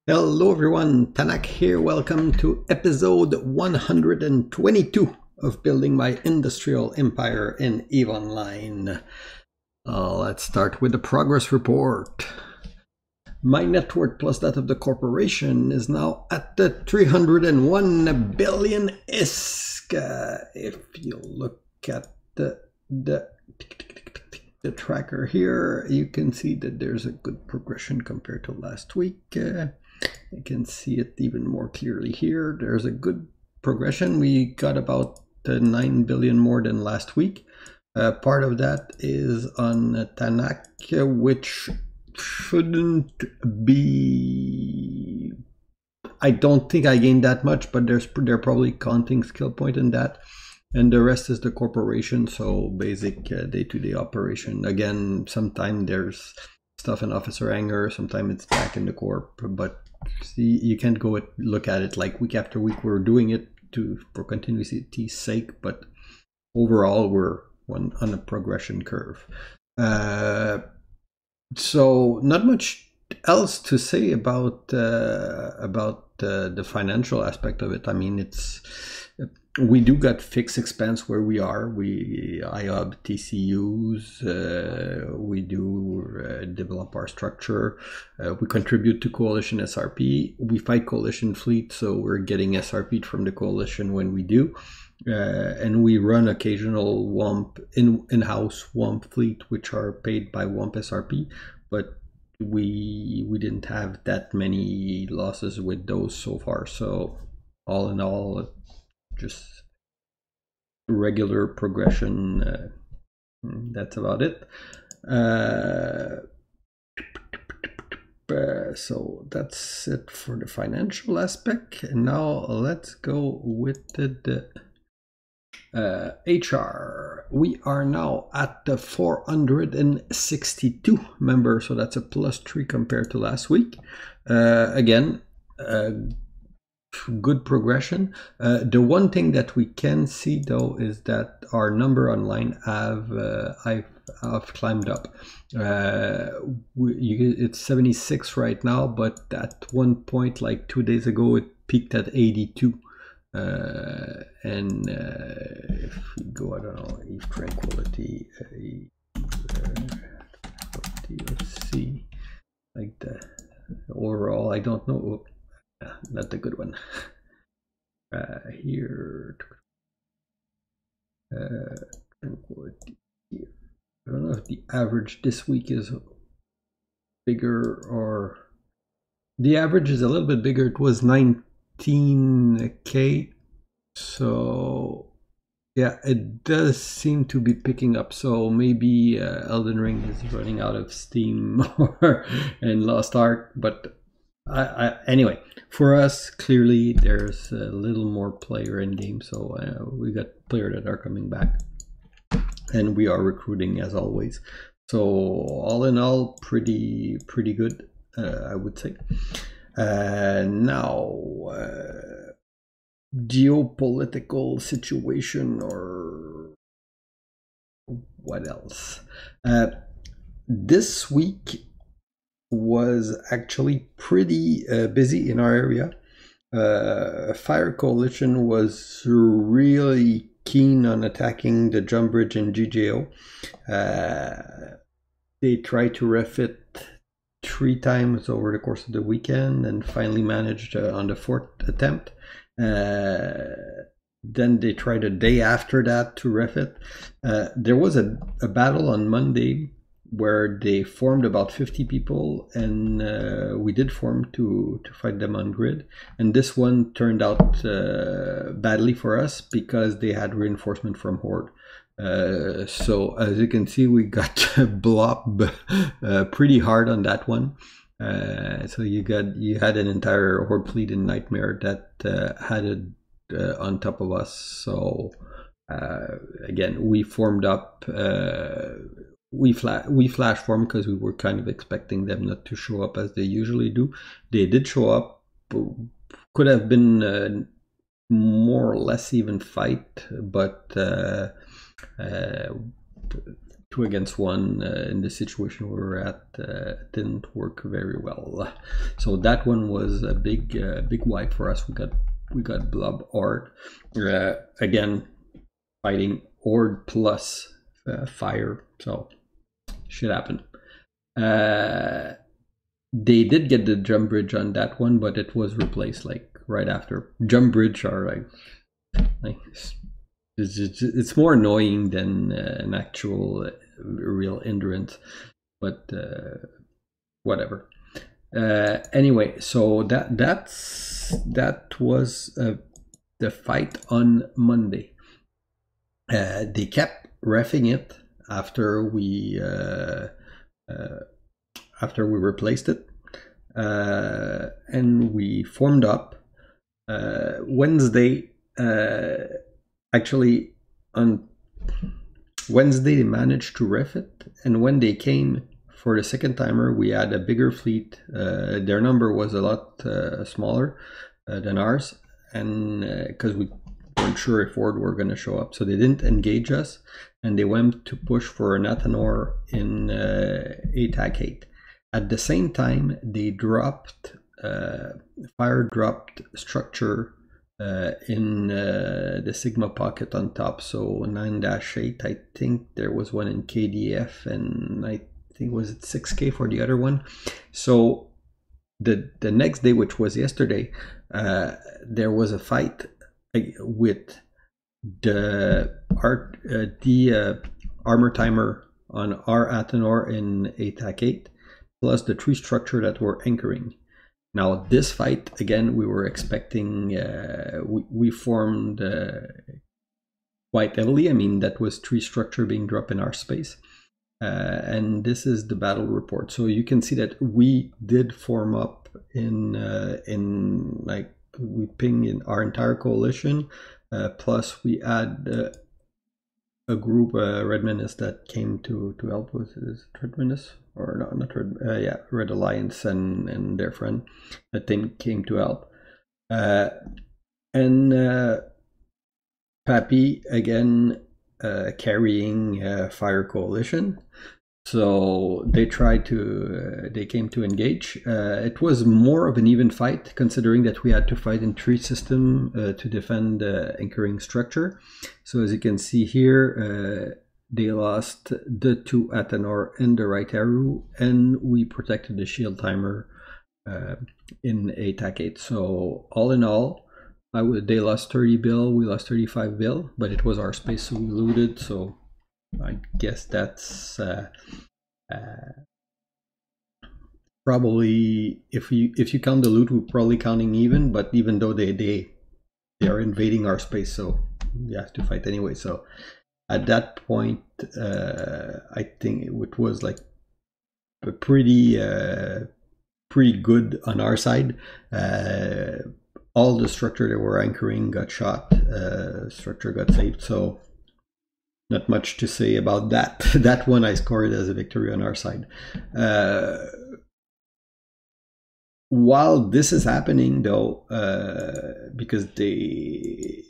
Hello everyone, Tanak here. Welcome to episode 122 of Building My Industrial Empire in EVE Online. Let's start with the progress report. My net worth plus that of the corporation is now at the 301 billion ISK. If you look at the tracker here, you can see that there's a good progression compared to last week. You can see it even more clearly here. There's a good progression. We got about 9 billion more than last week. Part of that is on Tanak, which shouldn't be... I don't think I gained that much, but they're probably counting skill point in that. And the rest is the corporation, so basic day-to-day operation. Again, sometimes there's stuff in officer hangar, sometimes it's back in the corp, but see, you can't go look at it like week after week. We're doing it for continuity's sake, but overall we're on a progression curve. So not much else to say about the financial aspect of it. I mean, we do got fixed expense where we are. IOB TCUs, we do develop our structure. We contribute to coalition SRP. We fight coalition fleet, so we're getting SRP from the coalition when we do. And we run occasional WOMP in-house WOMP fleet, which are paid by WOMP SRP, but we didn't have that many losses with those so far. So all in all, just regular progression. That's about it. So that's it for the financial aspect. And now let's go with the HR. We are now at the 462 members, so that's a +3 compared to last week. Again, good progression. The one thing that we can see though is that our number online have climbed up. It's 76 right now, but at one point, like 2 days ago, it peaked at 82. And if we go, I don't know, EVE Tranquility, let's see, like the overall, I don't know. Not the good one. Here, tranquility here. I don't know if the average this week is bigger, or the average is a little bit bigger. It was 19K, so yeah, it does seem to be picking up. So maybe Elden Ring is running out of steam and Lost Ark, but anyway, for us, clearly there's a little more player in game, so we got players that are coming back, and we are recruiting as always. So all in all, pretty good, I would say. Now, geopolitical situation, or what else? This week was actually pretty busy in our area. Fi.Re coalition was really keen on attacking the jump bridge in GJO. They tried to refit 3 times over the course of the weekend and finally managed on the 4th attempt. Then they tried a day after that to refit. There was a battle on Monday where they formed about 50 people, and we did form to fight them on grid. And this one turned out badly for us because they had reinforcement from Horde. So as you can see, we got blob pretty hard on that one. So you had an entire Horde fleet in Nightmare that had it on top of us. So again, we formed up. We flash formed because we were kind of expecting them not to show up as they usually do. They did show up. Could have been more or less even fight, but 2 against 1 in the situation we were at didn't work very well. So that one was a big wipe for us. We got Blob Horde again, fighting Horde plus fire. So shit happened. They did get the jump bridge on that one, but it was replaced like right after. Jump bridge are like it's more annoying than an actual real hindrance, but whatever. Anyway, so that was the fight on Monday. They kept reffing it after we replaced it, and we formed up. Wednesday, actually on Wednesday they managed to ref it, and when they came for the second timer, we had a bigger fleet. Their number was a lot smaller than ours, and because we weren't sure if Horde were going to show up, so they didn't engage us, and they went to push for an Athanor in ATAC 8. At the same time, they dropped Fi.Re dropped structure in the Sigma pocket on top. So 9-8, I think there was one in KDF, and I think was it 6K for the other one. So the next day, which was yesterday, there was a fight with the armor timer on our Athanor in ATAC 8, plus the 3 structure that were anchoring. Now this fight, again, we were expecting, we formed quite heavily. I mean, that was 3 structure being dropped in our space. And this is the battle report. So you can see that we did form up in like, we ping in our entire coalition, plus we had a group, Red Menace, that came to help with this. Red Menace? Or no, not Red, yeah, Red Alliance and their friend that came to help. And Pappy again carrying Fire Coalition. So they tried to, they came to engage. It was more of an even fight, considering that we had to fight in 3 system to defend the anchoring structure. So as you can see here, they lost the 2 Athanor and the right arrow, and we protected the shield timer in ATAC 8. So all in all, they lost 30 bill, we lost 35 bill, but it was our space, so we looted. So I guess that's probably, if you count the loot, we're probably counting even. But even though they are invading our space, so you have to fight anyway. So at that point, I think it was like a pretty good on our side. All the structure that were anchoring got shot. Structure got saved. So not much to say about that. That one I scored as a victory on our side. While this is happening, though, because they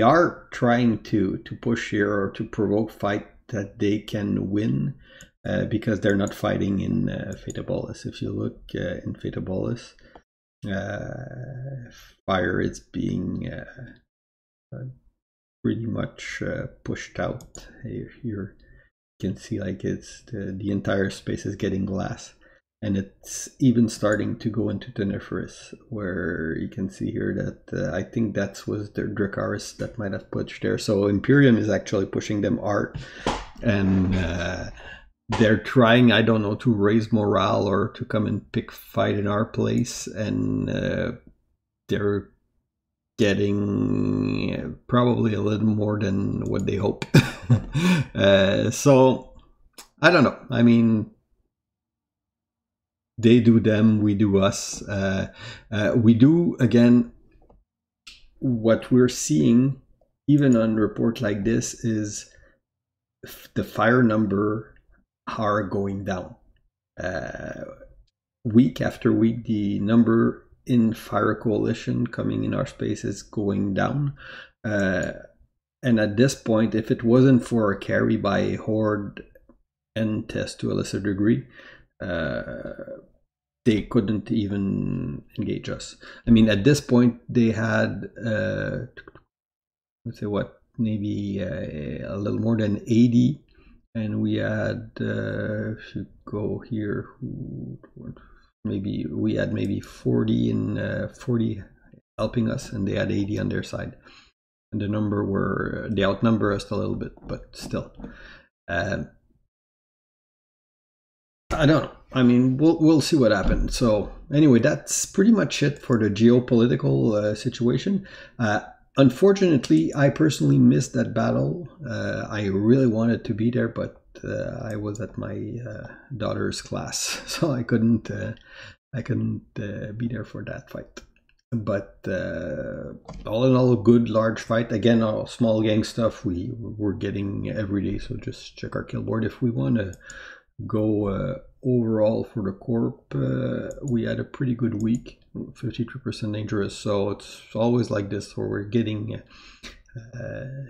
are trying to push here or to provoke fight that they can win, because they're not fighting in Fatabolis. If you look in Fatabolis, Fire is being pretty much pushed out. Here you can see like it's the entire space is getting glass, and it's even starting to go into Teneferous, where you can see here that I think that was their Dracaris that might have pushed there. So Imperium is actually pushing them hard, and they're trying, I don't know, to raise morale or to come and pick fight in our place, and they're getting probably a little more than what they hope. So I don't know. I mean, they do them, we do us. We do, again, what we're seeing, even on report like this, is the fire number are going down. Week after week, the number in Fire Coalition coming in our space is going down. And at this point, if it wasn't for a carry by Horde and Test to a lesser degree, they couldn't even engage us. I mean, at this point, they had, let's say what, maybe a little more than 80, and we had, if you go here, maybe we had maybe 40 and 40 helping us, and they had 80 on their side. And the number were, they outnumber us a little bit, but still. I don't know. I mean, we'll see what happens. So anyway, that's pretty much it for the geopolitical situation. Unfortunately, I personally missed that battle. I really wanted to be there, but I was at my daughter's class, so I couldn't be there for that fight. But all in all, a good large fight. Again, all small gang stuff we're getting every day. So just check our kill board if we want to go overall for the corp. We had a pretty good week, 53% dangerous. So it's always like this where we're getting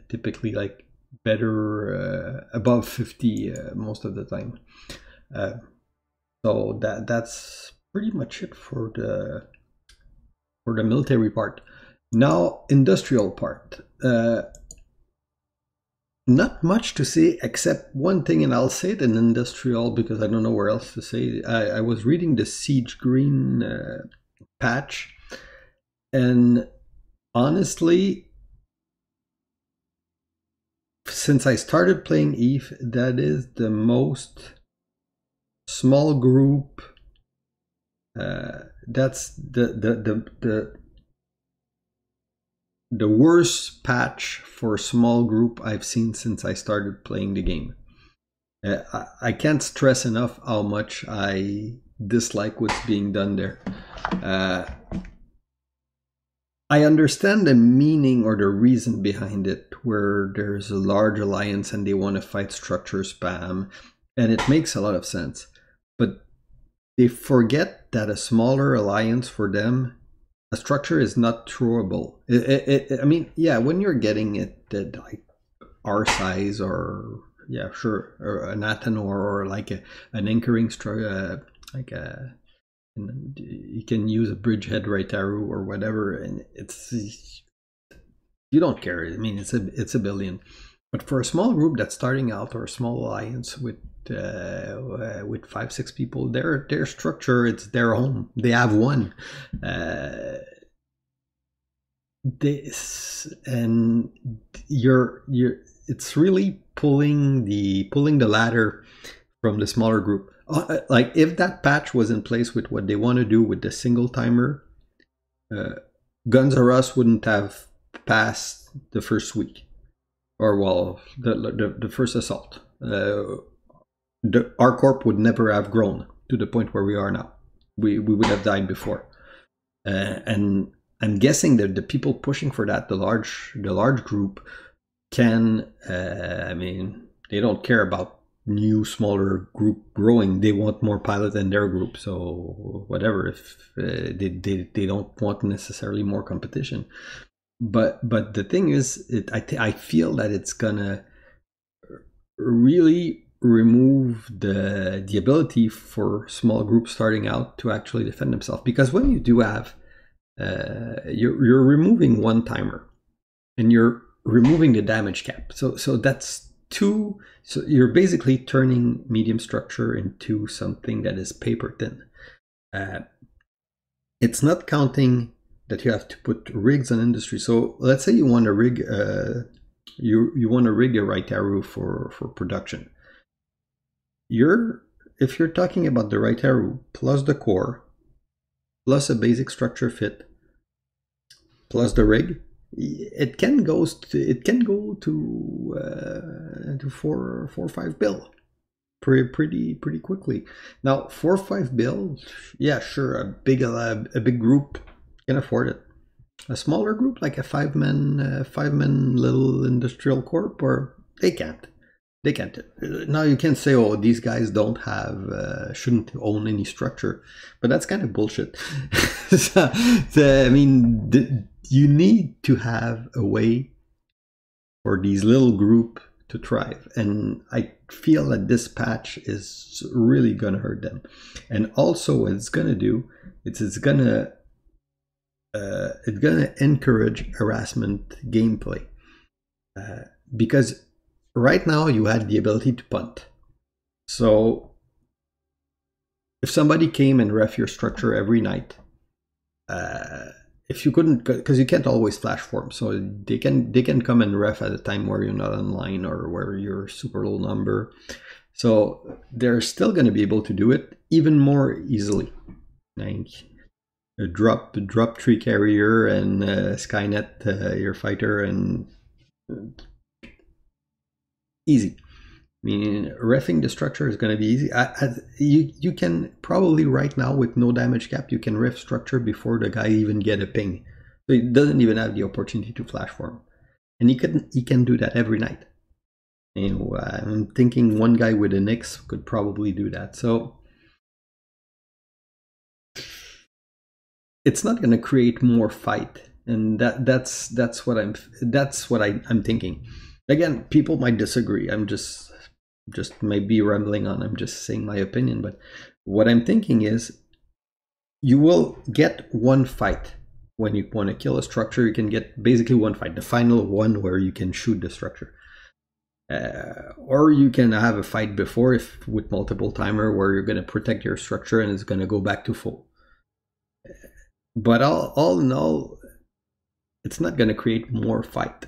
typically like better above 50 most of the time. So that's pretty much it for the military part. Now, industrial part. Not much to say except one thing, and I'll say it in industrial because I don't know where else to say it. I was reading the Siege Green patch, and honestly, since I started playing EVE, that is the most small group. That's the worst patch for small group I've seen since I started playing the game. I can't stress enough how much I dislike what's being done there. I understand the meaning or the reason behind it, where there's a large alliance and they want to fight structure spam, and it makes a lot of sense. But they forget that a smaller alliance for them, a structure is not throwable. I mean, yeah, when you're getting it at like our size, or yeah, sure, or an Athanor, or like an anchoring structure, like a, you can use a bridgehead right arrow or whatever, and it's, you don't care. I mean, it's a billion. But for a small group that's starting out, or a small alliance with 5-6 people, their structure, it's their home. They have one. This, and you're it's really pulling the ladder from the smaller group. Like if that patch was in place with what they want to do with the single timer, Guns R Us wouldn't have passed the first week, or well, the first assault. Our corp would never have grown to the point where we are now. We would have died before. And I'm guessing that the people pushing for that, the large group, can. I mean, they don't care about new smaller group growing. They want more pilot in their group. So whatever. If they don't want necessarily more competition. But the thing is, I feel that it's gonna really remove the ability for small groups starting out to actually defend themselves, because when you do have you're removing one timer and you're removing the damage cap, so that's two. So you're basically turning medium structure into something that is paper thin. It's not counting that you have to put rigs on industry. So let's say you want to rig you want to rig a right arrow for production. If you're talking about the right arrow plus the core plus a basic structure fit plus the rig, it can go to 4 or 5 bill pretty quickly. Now 4 or 5 bill, yeah, sure, a big group can afford it. A smaller group like a 5-man little industrial corp, or they can't. Now you can say, oh, these guys don't have, shouldn't own any structure, but that's kind of bullshit. I mean, you need to have a way for these little group to thrive, and I feel that this patch is really gonna hurt them. And also, what it's gonna do, it's gonna encourage harassment gameplay, because right now you had the ability to punt. So if somebody came and ref your structure every night, if you couldn't, because you can't always flash form, so they can come and ref at a time where you're not online or where you're super low number. So they're still going to be able to do it even more easily. Like drop 3 carrier and Skynet your fighter, and easy. I mean, reffing the structure is going to be easy. You can probably right now, with no damage cap, you can ref structure before the guy even get a ping. So he doesn't even have the opportunity to flash form. And he can do that every night. You know, I'm thinking one guy with an X could probably do that. So it's not going to create more fight. And that's what I'm thinking. Again, people might disagree. I'm just maybe rambling on. I'm just saying my opinion, but what I'm thinking is you will get one fight when you want to kill a structure. You can get basically one fight, the final one where you can shoot the structure, or you can have a fight before with multiple timer where you're going to protect your structure and it's going to go back to full. But all in all, it's not going to create more fight.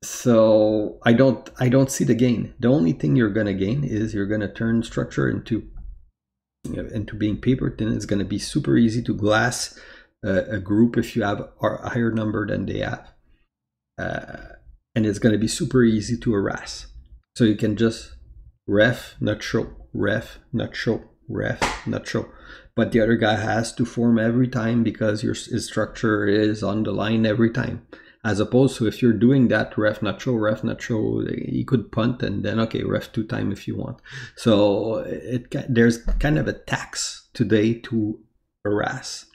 So I don't see the gain. The only thing you're gonna gain is you're gonna turn structure into being paper thin. It's gonna be super easy to glass a group if you have a higher number than they have, and it's gonna be super easy to harass. So you can just ref, not show, ref, not show, ref, not show. But the other guy has to form every time because his structure is on the line every time. As opposed to if you're doing that, ref not show, he could punt and then, okay, ref 2 times if you want. So there's kind of a tax today to harass,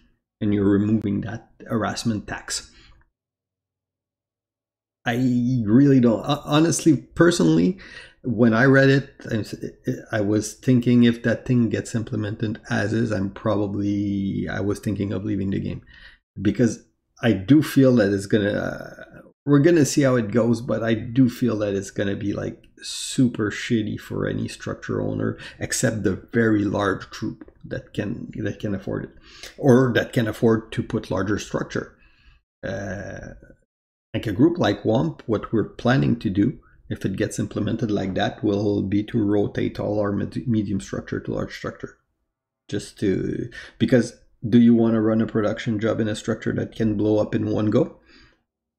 and you're removing that harassment tax. I really don't, honestly, personally, when I read it, I was thinking if that thing gets implemented as is, I was thinking of leaving the game, because I do feel that it's we're gonna see how it goes, but I do feel that it's gonna be like super shitty for any structure owner, except the very large group that can afford it, or that can afford to put larger structure. Like a group like WOMP, what we're planning to do, if it gets implemented like that, will be to rotate all our medium structure to large structure, because do you want to run a production job in a structure that can blow up in one go?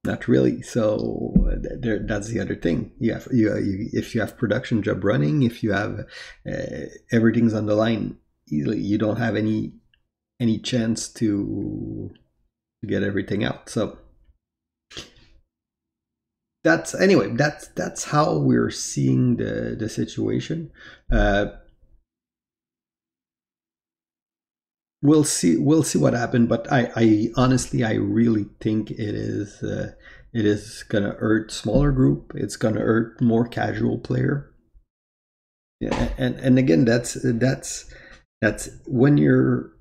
Not really. So that's the other thing. If you have production job running, if you have everything's on the line easily, you don't have any chance to get everything out. So that's how we're seeing the situation. We'll see what happens, but I honestly, I really think it is gonna hurt smaller group. It's gonna hurt more casual player. Yeah, and again, that's when you're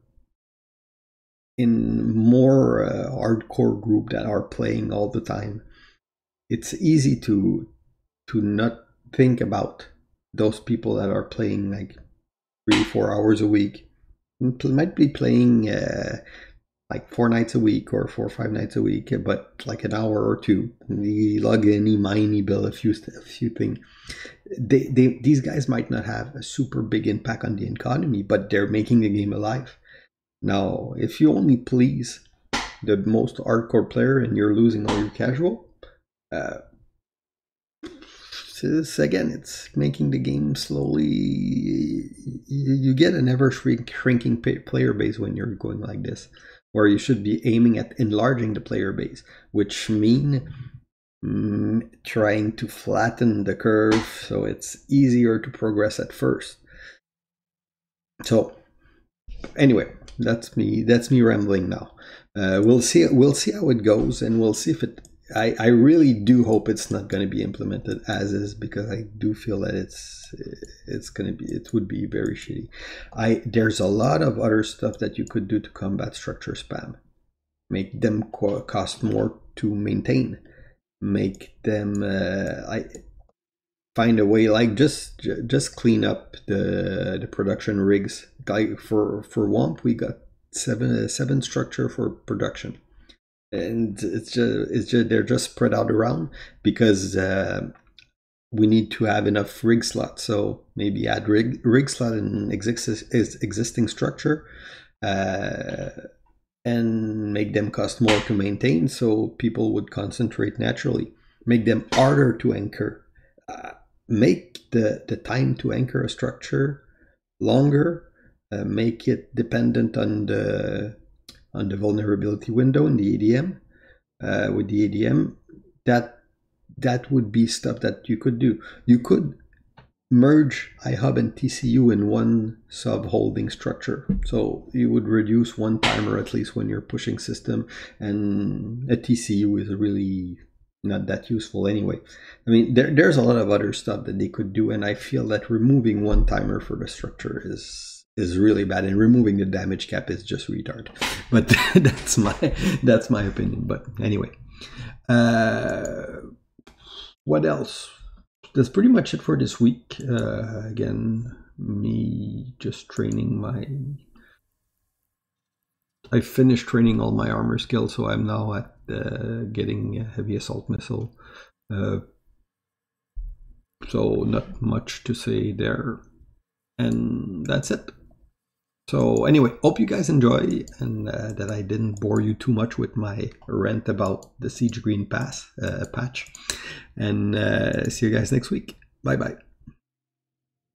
in more hardcore group that are playing all the time. It's easy to not think about those people that are playing like 3-4 hours a week. Might be playing like 4 nights a week or 4 or 5 nights a week, but like an hour or two. He log in, he mine, he build a few things. These guys might not have a super big impact on the economy, but they're making the game alive. Now, if you only please the most hardcore player and you're losing all your casual, again, it's making the game slowly. You get an ever shrinking player base when you're going like this, where you should be aiming at enlarging the player base, which mean trying to flatten the curve so it's easier to progress at first. So anyway, that's me rambling now. We'll see how it goes, and we'll see if it I really do hope it's not going to be implemented as is, because I do feel that it would be very shitty. There's a lot of other stuff that you could do to combat structure spam. Make them cost more to maintain. Make them find a way, like just clean up the production rigs. Like for WOMP, we got seven structure for production, and it's just they're just spread out around because we need to have enough rig slots. So maybe add rig slot in existing structure, and make them cost more to maintain, so people would concentrate naturally. Make them harder to anchor. Make the time to anchor a structure longer. Make it dependent on the vulnerability window in the ADM. With the ADM, that would be stuff that you could do. You could merge iHub and TCU in one sub-holding structure. So you would reduce one timer at least when you're pushing system, and a TCU is really not that useful anyway. I mean, there's a lot of other stuff that they could do, and I feel that removing one timer for the structure is really bad, and removing the damage cap is just retard. But that's my opinion. But anyway, what else? That's pretty much it for this week. Again, me just training I finished training all my armor skills, so I'm now at getting a heavy assault missile. So not much to say there. And that's it. So anyway, hope you guys enjoy, and that I didn't bore you too much with my rant about the Siege Green patch. And see you guys next week. Bye bye.